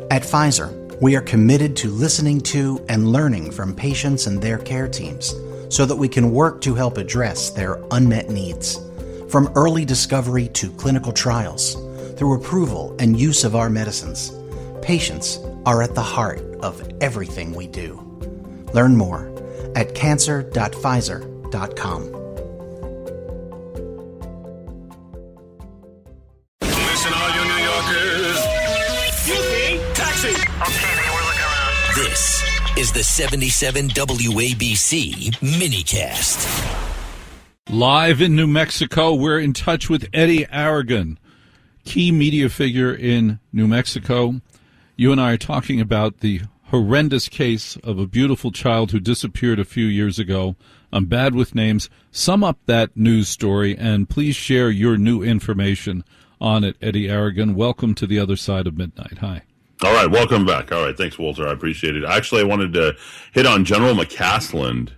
At Pfizer, we are committed to listening to and learning from patients and their care teams so that we can work to help address their unmet needs. From early discovery to clinical trials, through approval and use of our medicines, patients are at the heart of everything we do. Learn more at cancer.pfizer.com. Listen, all you New Yorkers. Taxi. Okay, man, we're looking around. This is the 77 WABC minicast. Live in New Mexico, we're in touch with Eddie Aragon, key media figure in New Mexico. You and I are talking about the horrendous case of a beautiful child who disappeared a few years ago. I'm bad with names. Sum up that news story, and please share your new information on it, Eddie Aragon. Welcome to the other side of midnight. Hi. All right, welcome back. All right, thanks, Walter. I appreciate it. Actually, I wanted to hit on General McCaslin.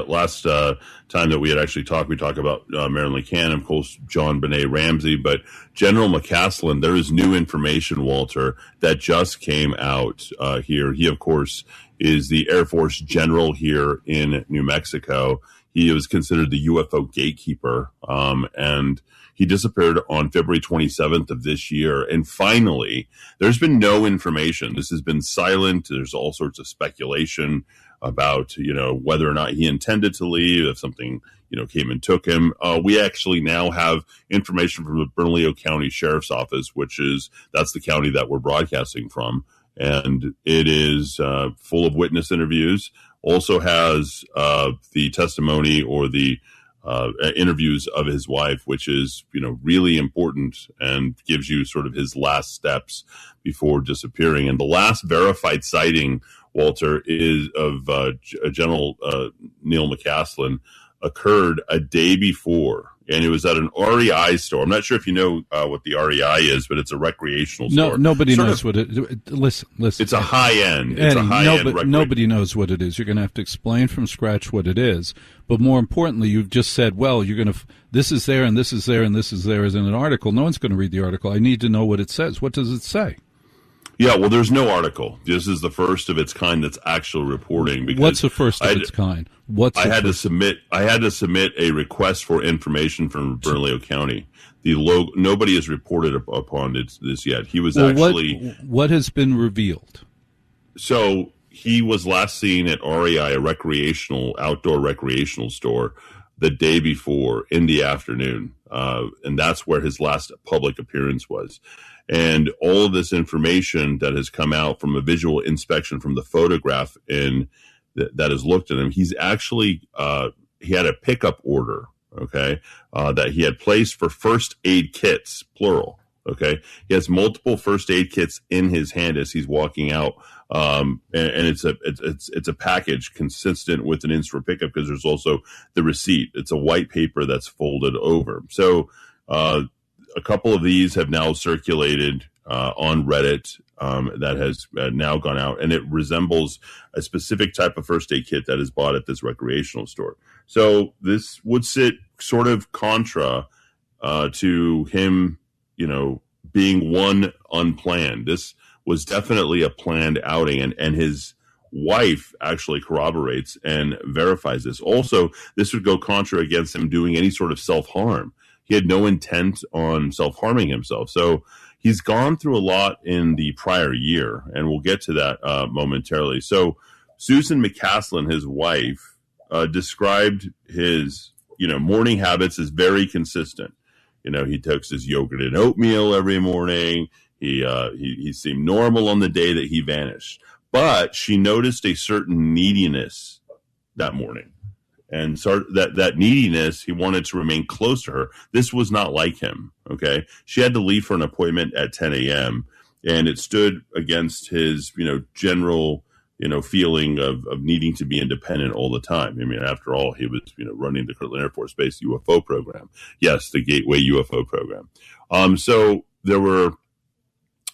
Last time that we had actually talked, we talked about Marilyn Cannon, of course, John Benet Ramsey, but General McCaslin, there is new information, Walter, that just came out here. He, of course, is the Air Force general here in New Mexico. He was considered the UFO gatekeeper, and he disappeared on February 27th of this year. And finally, there's been no information. This has been silent. There's all sorts of speculation about, whether or not he intended to leave, if something, came and took him. We actually now have information from the Bernalillo County Sheriff's Office, that's the county that we're broadcasting from. And it is full of witness interviews. Also has the testimony or the interviews of his wife, which is, really important and gives you sort of his last steps before disappearing. And the last verified sighting, Walter, is of General Neil McCaslin, occurred a day before. And it was at an REI store. I'm not sure if you know what the REI is, but it's a recreational store. Nobody knows what it is. Listen. It's a high-end. Nobody knows what it is. You're going to have to explain from scratch what it is. But more importantly, you've just said, well, this is there and this is there and this is there as in an article. No one's going to read the article. I need to know what it says. What does it say? Yeah, well, there's no article. This is the first of its kind that's actual reporting. Because what's the first of its kind? I had to submit a request for information from Bernalillo County. Nobody has reported upon this yet. He was what has been revealed? So he was last seen at REI, a outdoor recreational store, the day before in the afternoon, and that's where his last public appearance was. And all of this information that has come out from a visual inspection from the photograph that has looked at him, he's actually he had a pickup order, okay, that he had placed for first aid kits, plural. Okay, he has multiple first aid kits in his hand as he's walking out, and it's a package consistent with an in-store pickup because there's also the receipt. It's a white paper that's folded over. So a couple of these have now circulated on Reddit that has now gone out, and it resembles a specific type of first aid kit that is bought at this recreational store. So this would sit sort of contra to him, being one unplanned. This was definitely a planned outing, and his wife actually corroborates and verifies this. Also, this would go contra against him doing any sort of self-harm. He had no intent on self-harming himself. So he's gone through a lot in the prior year, and we'll get to that momentarily. So Susan McCaslin, his wife, described his, morning habits as very consistent. He takes his yogurt and oatmeal every morning. He seemed normal on the day that he vanished. But she noticed a certain neediness that morning. And so that neediness, he wanted to remain close to her. This was not like him, okay? She had to leave for an appointment at 10 a.m., and it stood against his, general, feeling of needing to be independent all the time. I mean, after all, he was, running the Kirtland Air Force Base UFO program. Yes, the Gateway UFO program. So there were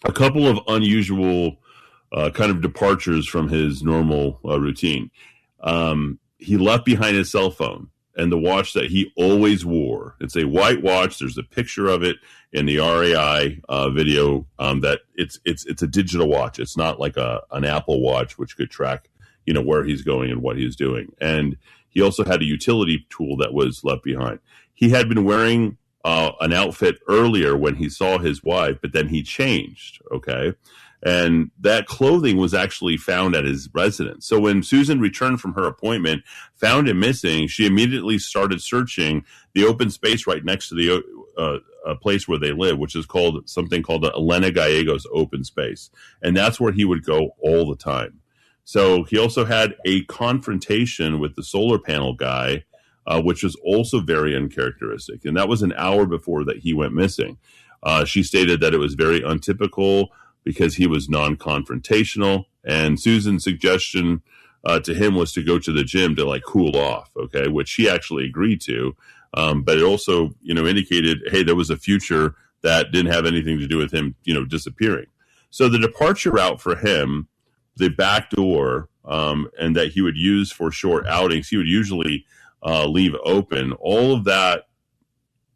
a couple of unusual kind of departures from his normal routine. He left behind his cell phone and the watch that he always wore. It's a white watch. There's a picture of it in the RAI video. That it's a digital watch. It's not like an Apple Watch, which could track, where he's going and what he's doing. And he also had a utility tool that was left behind. He had been wearing an outfit earlier when he saw his wife, but then he changed. Okay. And that clothing was actually found at his residence. So when Susan returned from her appointment, found him missing, she immediately started searching the open space right next to the place where they live, which is something called the Elena Gallegos open space. And that's where he would go all the time. So he also had a confrontation with the solar panel guy, which was also very uncharacteristic. And that was an hour before that he went missing. She stated that it was very untypical because he was non-confrontational. And Susan's suggestion to him was to go to the gym to cool off, okay, which he actually agreed to. But it also, indicated, hey, there was a future that didn't have anything to do with him, disappearing. So the departure route for him, the back door, and that he would use for short outings, he would usually leave open. All of that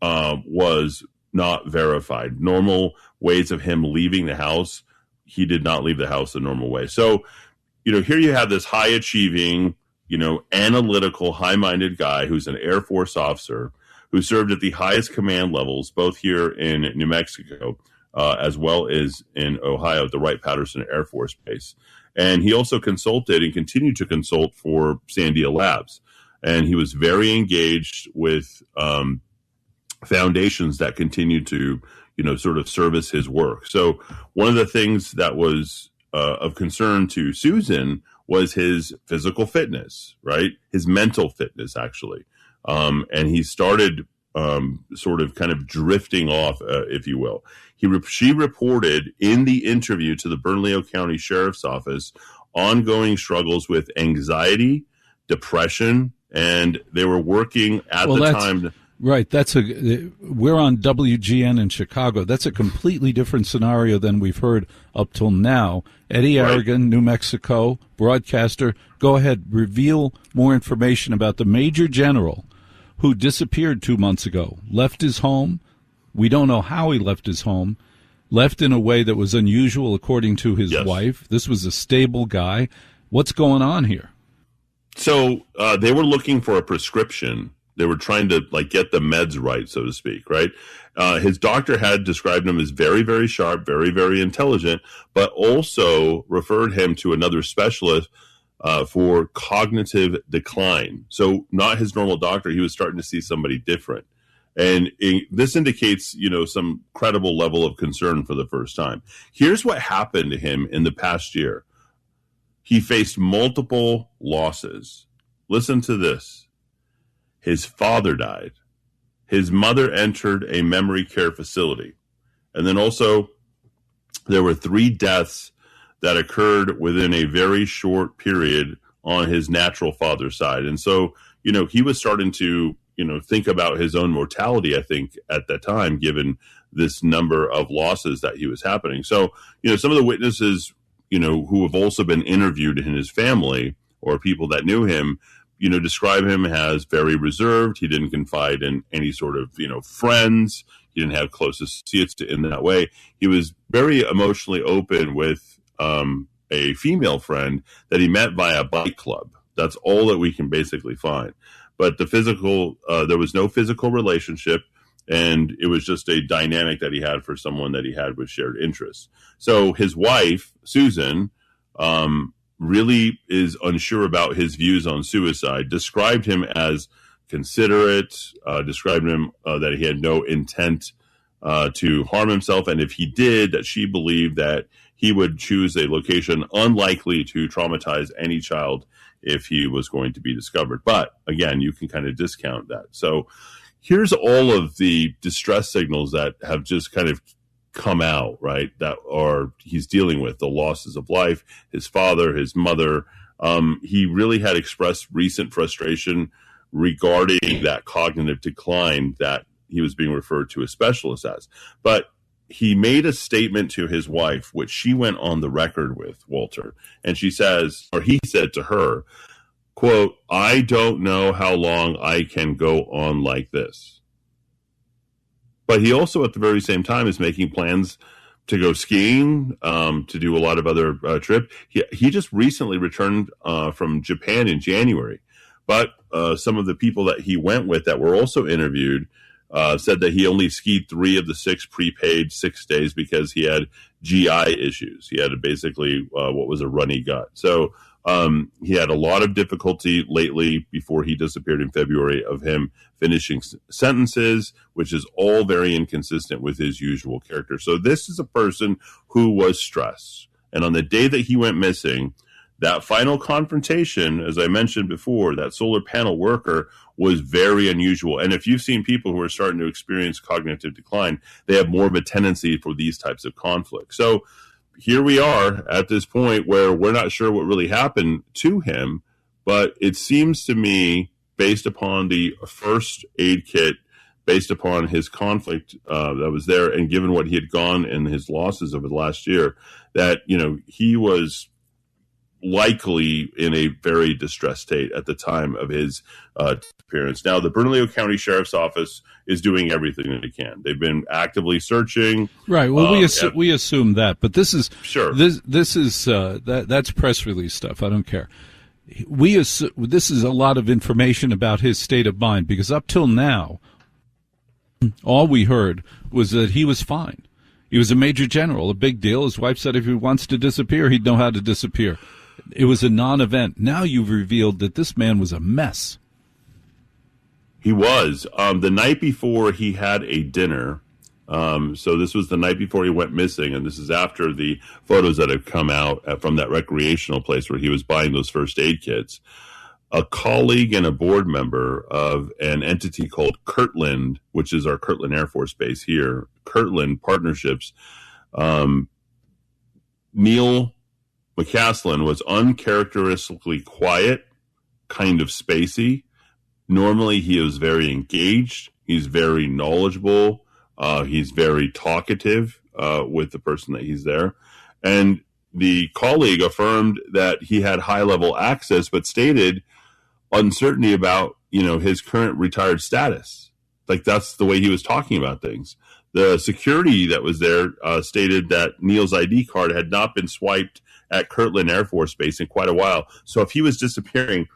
was not verified. Normal ways of him leaving the house, he did not leave the house the normal way. So, here you have this high achieving, analytical, high-minded guy who's an Air Force officer who served at the highest command levels, both here in New Mexico as well as in Ohio at the Wright-Patterson Air Force Base. And he also consulted and continued to consult for Sandia Labs. And he was very engaged with foundations that continued to, sort of service his work. So one of the things that was of concern to Susan was his physical fitness, right? His mental fitness, actually. And he started sort of kind of drifting off, if you will. She reported in the interview to the Bernalillo County Sheriff's Office ongoing struggles with anxiety, depression, and they were working at the time. Right. We're on WGN in Chicago. That's a completely different scenario than we've heard up till now. Eddie Aragon, New Mexico, broadcaster. Go ahead, reveal more information about the Major General who disappeared 2 months ago, left his home. We don't know how he left his home, left in a way that was unusual according to his wife. This was a stable guy. What's going on here? So they were looking for a prescription. They were trying to get the meds right, so to speak, right? His doctor had described him as very, very sharp, very, very intelligent, but also referred him to another specialist for cognitive decline. So not his normal doctor. He was starting to see somebody different. And this indicates, some credible level of concern for the first time. Here's what happened to him in the past year. He faced multiple losses. Listen to this. His father died. His mother entered a memory care facility. And then also there were 3 deaths that occurred within a very short period on his natural father's side. And so, he was starting to, think about his own mortality, I think, at that time, given this number of losses that he was happening. So, some of the witnesses, who have also been interviewed in his family or people that knew him, describe him as very reserved. He didn't confide in any sort of, friends. He didn't have close associates in that way. He was very emotionally open with a female friend that he met via a bike club. That's all that we can basically find. But the physical, there was no physical relationship, and it was just a dynamic that he had for someone that he had with shared interests. So his wife, Susan, really is unsure about his views on suicide, described him as considerate, described him that he had no intent to harm himself, and if he did, that she believed that he would choose a location unlikely to traumatize any child if he was going to be discovered. But again, you can kind of discount that. So here's all of the distress signals that have just kind of come out, right, that are he's dealing with: the losses of life, his father, his mother. He really had expressed recent frustration regarding that cognitive decline that he was being referred to a specialist as. But he made a statement to his wife, which she went on the record with, Walter, and she says, or he said to her, quote, "I don't know how long I can go on like this." But he also, at the very same time, is making plans to go skiing, to do a lot of other trip. He just recently returned from Japan in January. But some of the people that he went with that were also interviewed said that he only skied 3 of the 6 prepaid 6 days because he had GI issues. He had basically what was a runny gut. So he had a lot of difficulty lately before he disappeared in February of him finishing sentences, which is all very inconsistent with his usual character. So this is a person who was stressed. And on the day that he went missing, that final confrontation, as I mentioned before, that solar panel worker was very unusual. And if you've seen people who are starting to experience cognitive decline, they have more of a tendency for these types of conflicts. So here we are at this point where we're not sure what really happened to him, but it seems to me, based upon the first aid kit, based upon his conflict that was there, and given what he had gone and his losses over the last year, that, he was likely in a very distressed state at the time of his disappearance. Now, the Bernalillo County Sheriff's Office is doing everything that it can. They've been actively searching. Right. Well, we assume that, but this is sure. This is that's press release stuff. I don't care. This is a lot of information about his state of mind, because up till now, all we heard was that he was fine. He was a major general, a big deal. His wife said if he wants to disappear, he'd know how to disappear. It was a non-event. Now you've revealed that this man was a mess. He was. The night before, he had a dinner. So this was the night before he went missing, and this is after the photos that have come out from that recreational place where he was buying those first aid kits. A colleague and a board member of an entity called Kirtland, which is our Kirtland Air Force Base here, Kirtland Partnerships, Neil McCaslin was uncharacteristically quiet, kind of spacey. Normally, he is very engaged. He's very knowledgeable. He's very talkative with the person that he's there. And the colleague affirmed that he had high-level access, but stated uncertainty about, his current retired status. Like, that's the way he was talking about things. The security that was there stated that Neil's ID card had not been swiped at Kirtland Air Force Base in quite a while. So if he was disappearing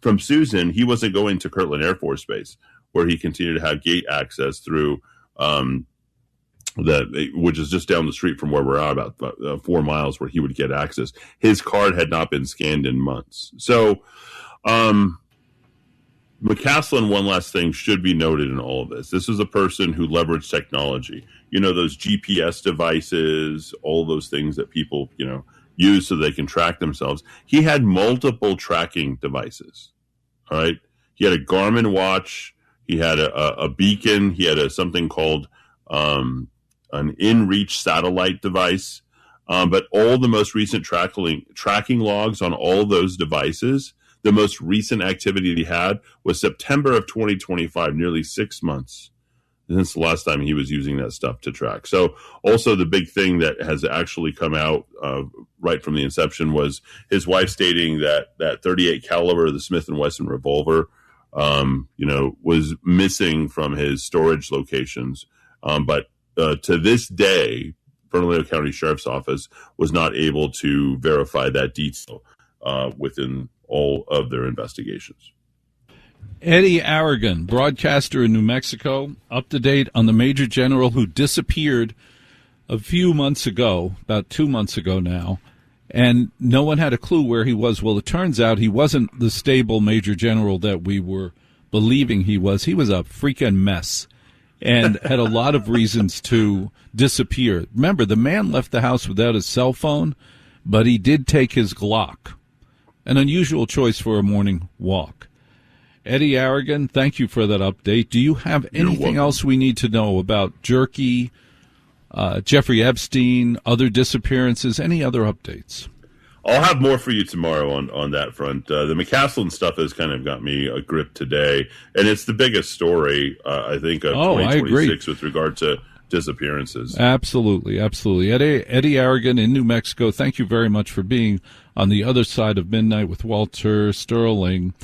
from Susan, he wasn't going to Kirtland Air Force Base, where he continued to have gate access through which is just down the street from where we're at, about 4 miles, where he would get access. His card had not been scanned in months. So McCaslin, one last thing should be noted in all of this. This is a person who leveraged technology. Those GPS devices, all those things that people, use so they can track themselves. He had multiple tracking devices. All right. He had a Garmin watch. He had a beacon. He had something called an InReach satellite device. But all the most recent tracking logs on all those devices, the most recent activity he had was September of 2025, nearly 6 months since the last time he was using that stuff to track. So also the big thing that has actually come out right from the inception was his wife stating that 38 caliber of the Smith & Wesson revolver, was missing from his storage locations. But to this day, Bernalillo County Sheriff's Office was not able to verify that detail within all of their investigations. Eddie Aragon, broadcaster in New Mexico, up to date on the Major General who disappeared a few months ago, about 2 months ago now, and no one had a clue where he was. Well, it turns out he wasn't the stable Major General that we were believing he was. He was a freaking mess and had a lot of reasons to disappear. Remember, the man left the house without his cell phone, but he did take his Glock, an unusual choice for a morning walk. Eddie Aragon, thank you for that update. Do you have anything else we need to know about Jerky, Jeffrey Epstein, other disappearances, any other updates? I'll have more for you tomorrow on that front. The McCaslin stuff has kind of got me a grip today, and it's the biggest story, I think, of 2026 with regard to disappearances. Absolutely, absolutely. Eddie Aragon in New Mexico, thank you very much for being on the other side of midnight with Walter Sterling.